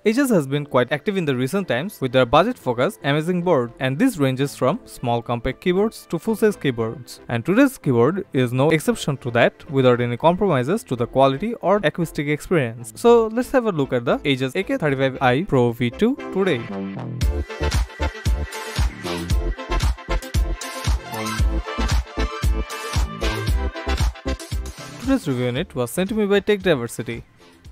Ajazz has been quite active in the recent times with their budget-focused amazing board, and this ranges from small compact keyboards to full-size keyboards. And today's keyboard is no exception to that, without any compromises to the quality or acoustic experience. So let's have a look at the Ajazz AK35I PRO V2 today. Today's review unit was sent to me by TechDiversity.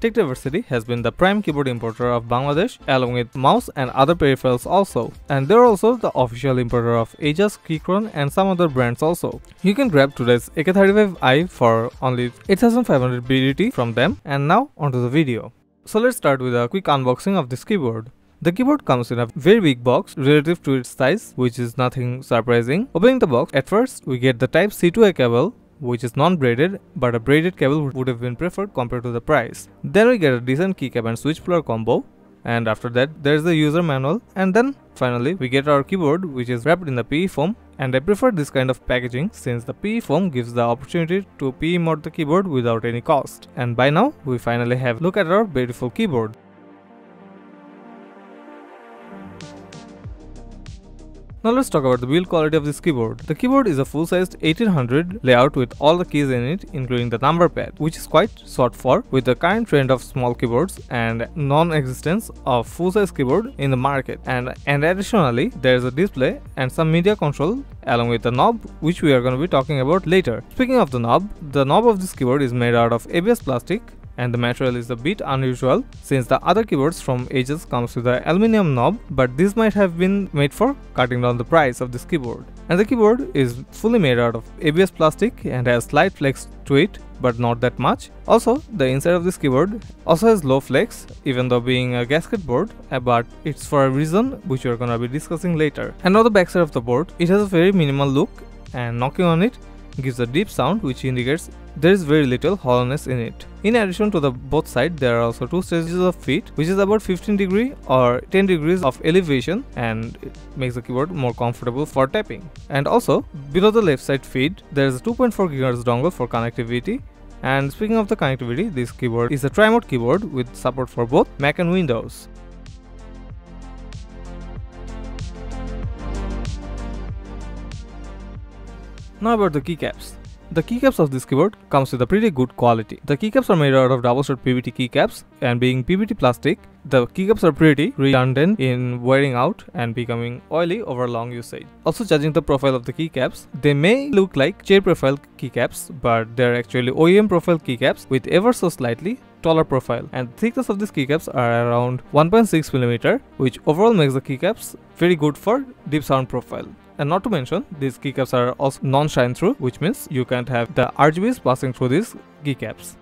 TechDiversity has been the prime keyboard importer of Bangladesh, along with mouse and other peripherals also. And they're also the official importer of Ajazz, Keychron and some other brands also. You can grab today's AK35i for only 8500 BDT from them. And now onto the video. So let's start with a quick unboxing of this keyboard. The keyboard comes in a very big box relative to its size, which is nothing surprising. Opening the box, at first we get the Type-C to A cable, which is non-braided, but a braided cable would have been preferred compared to the price. Then we get a decent keycap and switch puller combo, and after that there is the user manual, and then finally we get our keyboard, which is wrapped in the PE foam. And I prefer this kind of packaging since the PE foam gives the opportunity to PE mod the keyboard without any cost. And by now we finally have a look at our beautiful keyboard. Now let's talk about the build quality of this keyboard. The keyboard is a full-sized 1800 layout with all the keys in it, including the number pad, which is quite sought for with the current trend of small keyboards and non-existence of full-size keyboard in the market. And additionally, there is a display and some media control along with the knob, which we are going to be talking about later. Speaking of the knob of this keyboard is made out of ABS plastic, and the material is a bit unusual since the other keyboards from Ajazz comes with an aluminium knob, but this might have been made for cutting down the price of this keyboard. And the keyboard is fully made out of ABS plastic and has slight flex to it, but not that much. Also, the inside of this keyboard also has low flex, even though being a gasket board, but it's for a reason which we are gonna be discussing later. And now the backside of the board, it has a very minimal look, and knocking on it gives a deep sound which indicates there is very little hollowness in it. In addition to the both sides, there are also two stages of feet, which is about 15 degrees or 10 degrees of elevation, and it makes the keyboard more comfortable for tapping. And also below the left side feet, there is a 2.4 GHz dongle for connectivity. And speaking of the connectivity, this keyboard is a tri-mode keyboard with support for both Mac and Windows. Now about the keycaps. The keycaps of this keyboard comes with a pretty good quality. The keycaps are made out of double-shot PBT keycaps, and being PBT plastic, the keycaps are pretty redundant in wearing out and becoming oily over long usage. Also, judging the profile of the keycaps, they may look like chair profile keycaps, but they're actually OEM profile keycaps with ever so slightly taller profile, and the thickness of these keycaps are around 1.6 mm, which overall makes the keycaps very good for deep sound profile. And not to mention, these keycaps are also non-shine through, which means you can't have the RGBs passing through these keycaps.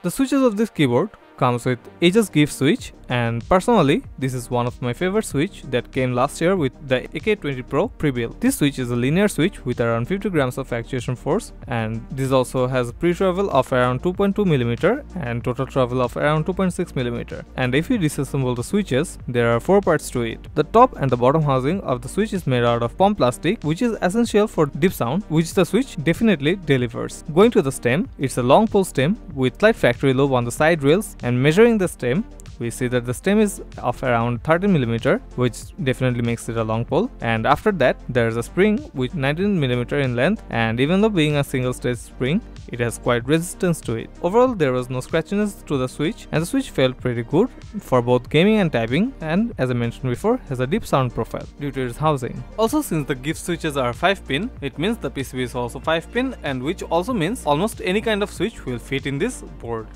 The switches of this keyboard comes with Ajazz gift switch, and personally this is one of my favorite switch that came last year with the AK20 Pro pre-built. This switch is a linear switch with around 50 grams of actuation force, and this also has a pre-travel of around 2.2 mm and total travel of around 2.6 mm. And if you disassemble the switches, there are 4 parts to it. The top and the bottom housing of the switch is made out of POM plastic, which is essential for deep sound, which the switch definitely delivers. Going to the stem, it's a long pole stem with slight factory lobe on the side rails, and measuring the stem, we see that the stem is of around 13 mm, which definitely makes it a long pole. And after that, there is a spring with 19 mm in length, and even though being a single stage spring, it has quite resistance to it. Overall, there was no scratchiness to the switch, and the switch felt pretty good for both gaming and typing, and as I mentioned before, has a deep sound profile due to its housing. Also, since the gift switches are 5-pin, it means the PCB is also 5-pin, and which also means almost any kind of switch will fit in this board.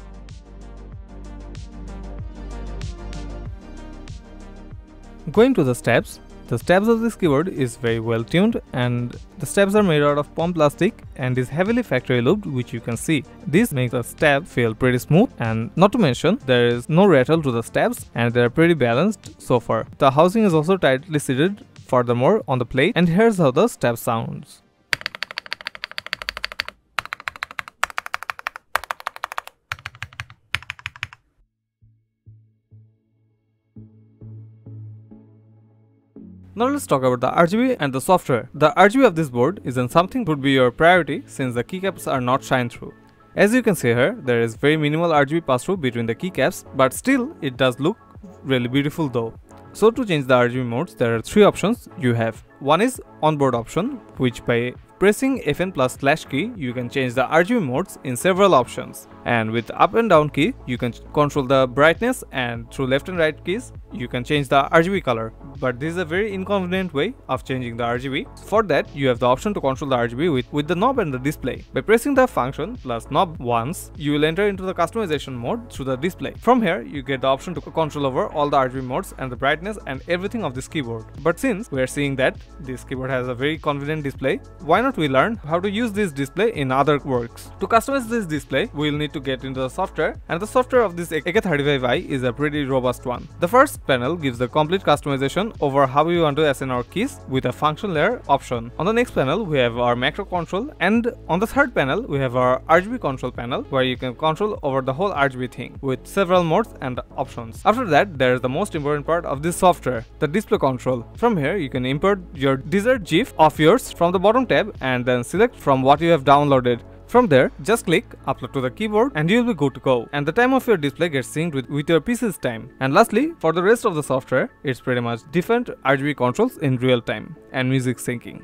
Going to the stabs of this keyboard is very well tuned, and the stabs are made out of POM plastic and is heavily factory looped, which you can see. This makes the stab feel pretty smooth, and not to mention there is no rattle to the stabs and they are pretty balanced so far. The housing is also tightly seated furthermore on the plate, and here's how the stab sounds. Now let's talk about the RGB and the software. The RGB of this board isn't something would be your priority since the keycaps are not shine through. As you can see here, there is very minimal RGB pass-through between the keycaps, but still it does look really beautiful though. So to change the RGB modes, there are 3 options you have. One is onboard option, which by pressing Fn plus / key, you can change the RGB modes in several options. And with up and down key, you can control the brightness, and through left and right keys, you can change the RGB color. But this is a very inconvenient way of changing the RGB. For that, you have the option to control the RGB with the knob and the display. By pressing the function plus knob once, you will enter into the customization mode through the display. From here, you get the option to control over all the RGB modes and the brightness and everything of this keyboard. But since we are seeing that this keyboard has a very convenient display, why not we learn how to use this display in other works. To customize this display, we will need to get into the software, and the software of this AK35i is a pretty robust one. The first panel gives the complete customization over how we want to assign our keys with a function layer option. On the next panel, we have our macro control, and on the third panel, we have our RGB control panel, where you can control over the whole RGB thing with several modes and options. After that, there is the most important part of this software, the display control. From here, you can import your desired GIF of yours from the bottom tab and then select from what you have downloaded. From there, just click upload to the keyboard and you will be good to go. And the time of your display gets synced with your PC's time. And lastly, for the rest of the software, it's pretty much different RGB controls in real time and music syncing.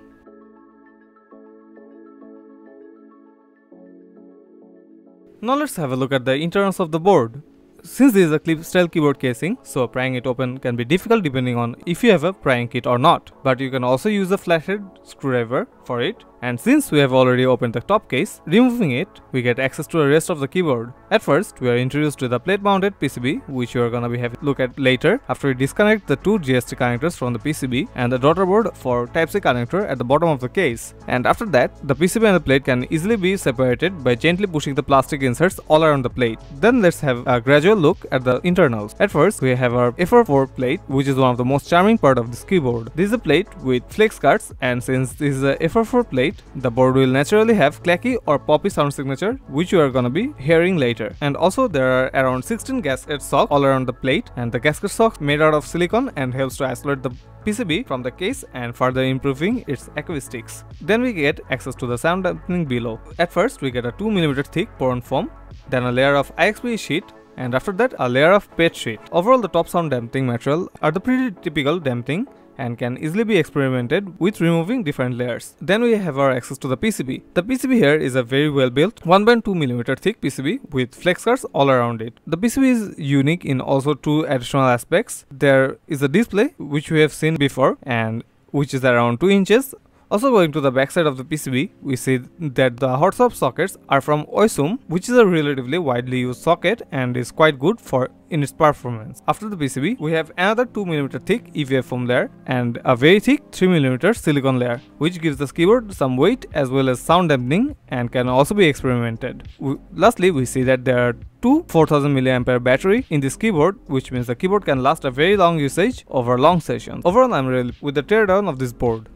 Now let's have a look at the internals of the board. Since this is a clip style keyboard casing, so prying it open can be difficult depending on if you have a prying kit or not. But you can also use a flathead screwdriver for it. And since we have already opened the top case, removing it, we get access to the rest of the keyboard. At first, we are introduced to the plate mounted PCB, which you are gonna be having a look at later after we disconnect the 2 GST connectors from the PCB and the daughter board for Type-C connector at the bottom of the case. And after that, the PCB and the plate can easily be separated by gently pushing the plastic inserts all around the plate. Then let's have a gradual look at the internals. At first, we have our FR4 plate, which is one of the most charming part of this keyboard. This is a plate with flex cards, and since this is a FR4 plate, the board will naturally have clacky or poppy sound signature, which you are gonna be hearing later. And also there are around 16 gasket socks all around the plate, and the gasket socks made out of silicone and helps to isolate the PCB from the case and further improving its acoustics. Then we get access to the sound dampening below. At first we get a 2mm thick porn foam, then a layer of IXP sheet, and after that a layer of PET sheet. Overall, the top sound dampening material are the pretty typical dampening and can easily be experimented with removing different layers. Then we have our access to the PCB. The PCB here is a very well built 1.2mm thick PCB with flex cards all around it. The PCB is unique in also 2 additional aspects. There is a display which we have seen before and which is around 2 inches. Also, going to the backside of the PCB, we see that the hot swap sockets are from Oisum, which is a relatively widely used socket and is quite good in its performance. After the PCB, we have another 2mm thick EVA foam layer and a very thick 3mm silicone layer, which gives the keyboard some weight as well as sound dampening and can also be experimented. Lastly, we see that there are 2 4000 mAh battery in this keyboard, which means the keyboard can last a very long usage over long sessions. Overall, I'm really with the teardown of this board.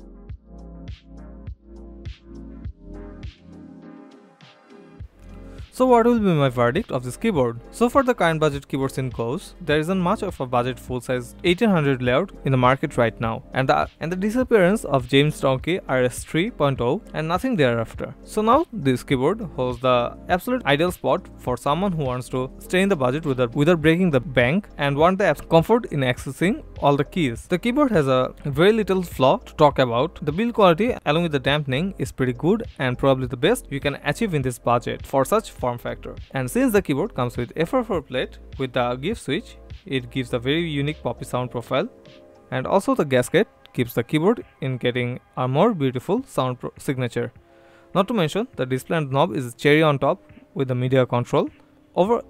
So what will be my verdict of this keyboard? So for the current budget keyboards in goes, there isn't much of a budget full-size 1800 layout in the market right now, and the disappearance of James Donkey RS 3.0 and nothing thereafter. So now this keyboard holds the absolute ideal spot for someone who wants to stay in the budget without breaking the bank and want the comfort in accessing all the keys. The keyboard has a very little flaw to talk about. The build quality along with the dampening is pretty good and probably the best you can achieve in this budget for such form factor. And since the keyboard comes with FR4 plate with the GIF switch, it gives a very unique poppy sound profile, and also the gasket keeps the keyboard in getting a more beautiful sound signature. Not to mention the display and knob is cherry on top with the media control.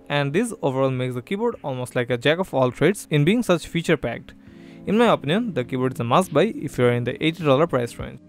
And this overall makes the keyboard almost like a jack of all trades in being such feature packed. In my opinion, the keyboard is a must buy if you are in the $80 price range.